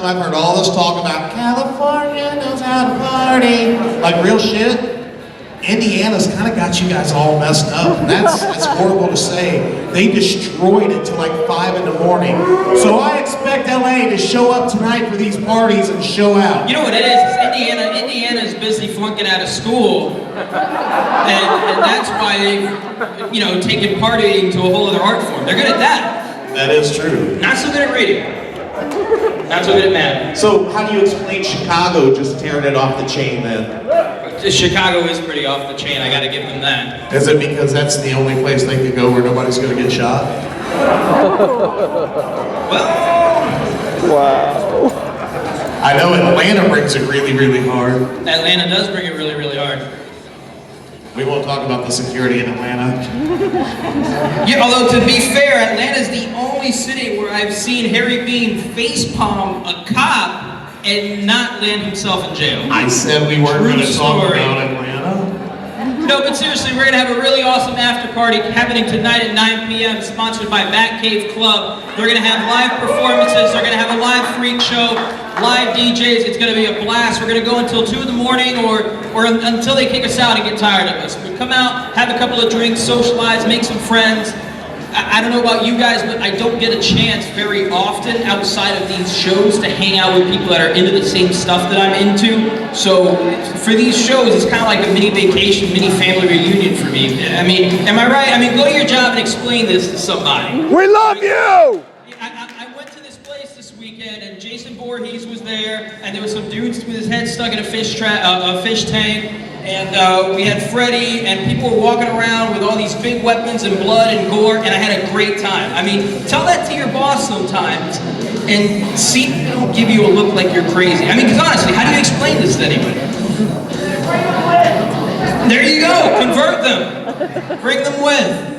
time I've heard all this talk about California knows how to party. Like real shit. Indiana's kind of got you guys all messed up. That's horrible to say. They destroyed it till like 5 in the morning. So I expect LA to show up tonight for these parties and show out. You know what it is? Indiana's busy flunking out of school. And that's why they've, taken partying to a whole other art form. They're good at that. That is true. Not so good at radio. Not so good at math. So how do you explain Chicago just tearing it off the chain then? Chicago is pretty off the chain, I gotta give them that. Is it because that's the only place they could go where nobody's gonna get shot? Well... Wow. I know Atlanta brings it really, really hard. Atlanta does bring it really, really hard. We won't talk about the security in Atlanta. Yeah, although to be fair, Atlanta's the only city where I've seen Harry Bean facepalm a cop and not land himself in jail. I said we weren't going to talk about Atlanta. No, but seriously, we're going to have a really awesome after party happening tonight at 9 p.m. sponsored by Batcave Club. They're going to have live performances. They're going to have a live freak show, live DJs. It's going to be a blast. We're going to go until 2 in the morning or until they kick us out and get tired of us. But come out, have a couple of drinks, socialize, make some friends. I don't know about you guys, but I don't get a chance very often outside of these shows to hang out with people that are into the same stuff that I'm into. So for these shows, it's kind of like a mini vacation, mini family reunion for me. I mean, am I right? I mean, go to your job and explain this to somebody. We love you! I went to this place this weekend, and Jason Voorhees was there, and there was some dudes with his head stuck in a fish tank. And we had Freddie, and people were walking around with all these big weapons and blood and gore, and I had a great time. I mean, tell that to your boss sometimes, and see if they don't give you a look like you're crazy. I mean, because honestly, how do you explain this to anybody? There you go, convert them. Bring them with.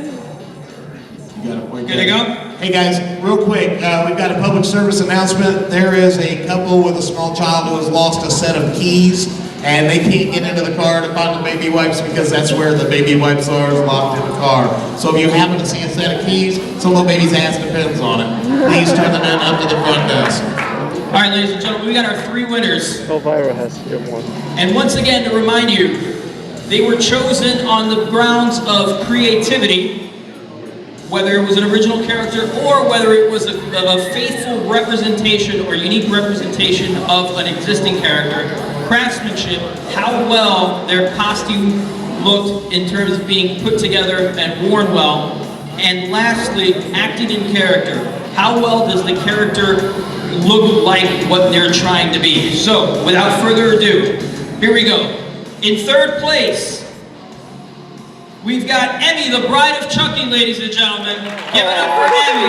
You got a point. Good to go? Hey guys, real quick, we've got a public service announcement. There is a couple with a small child who has lost a set of keys. And they can't get into the car to find the baby wipes because that's where the baby wipes are, is locked in the car. So if you happen to see a set of keys, some little baby's ass depends on it. Please turn them in up to the front desk. All right, ladies and gentlemen, we got our 3 winners. Elvira has to get one. And once again, to remind you, they were chosen on the grounds of creativity, whether it was an original character or whether it was a faithful representation or unique representation of an existing character. Craftsmanship, how well their costume looked in terms of being put together and worn well, and lastly, acting in character. How well does the character look like what they're trying to be? So, without further ado, here we go. In 3rd place, we've got Emmy, the Bride of Chucky, ladies and gentlemen. Give it up for Emmy.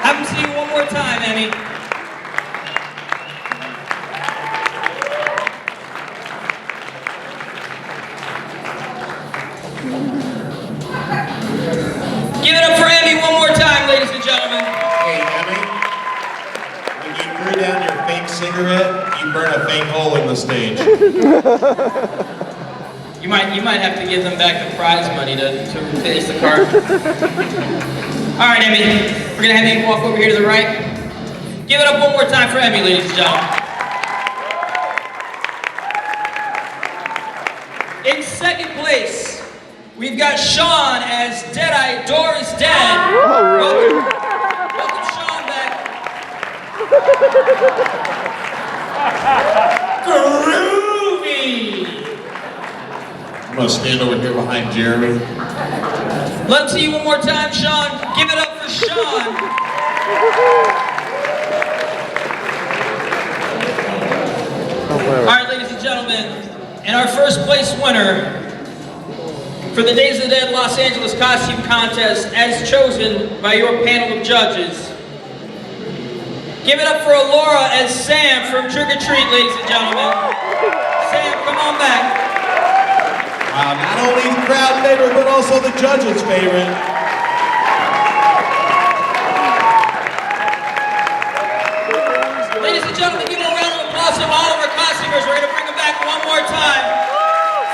Haven't seen you one more time, Emmy. Give it up for Emmy one more time, ladies and gentlemen. Hey, Emmy, when you threw down your fake cigarette, you burned a fake hole in the stage. You might have to give them back the prize money to finish the card. All right, Emmy, we're gonna have Emmy walk over here to the right. Give it up one more time for Emmy, ladies and gentlemen. In 2nd place, we've got Sean as Deadeye Door is Dead. Oh, really? Welcome Sean back. Groovy. I'm gonna stand over here behind Jeremy. Let's see you one more time, Sean. Give it up for Sean. All right, ladies and gentlemen, and our 1st place winner for the Days of the Dead Los Angeles Costume Contest, as chosen by your panel of judges. Give it up for Alora as Sam from Trick or Treat, ladies and gentlemen. Sam, come on back. Not only the crowd favorite, but also the judges' favorite. Ladies and gentlemen, give a round of applause to all of our costumers. We're going to bring them back one more time.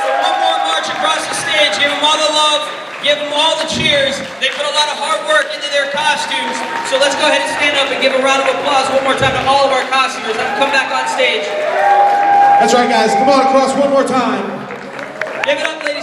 For one more march across the stage. Give them all the love. Give them all the cheers. They put a lot of hard work into their their costumes. So let's go ahead and stand up and give a round of applause one more time to all of our costumers. Have them come back on stage. That's right, guys. Come on across one more time. Give it up, ladies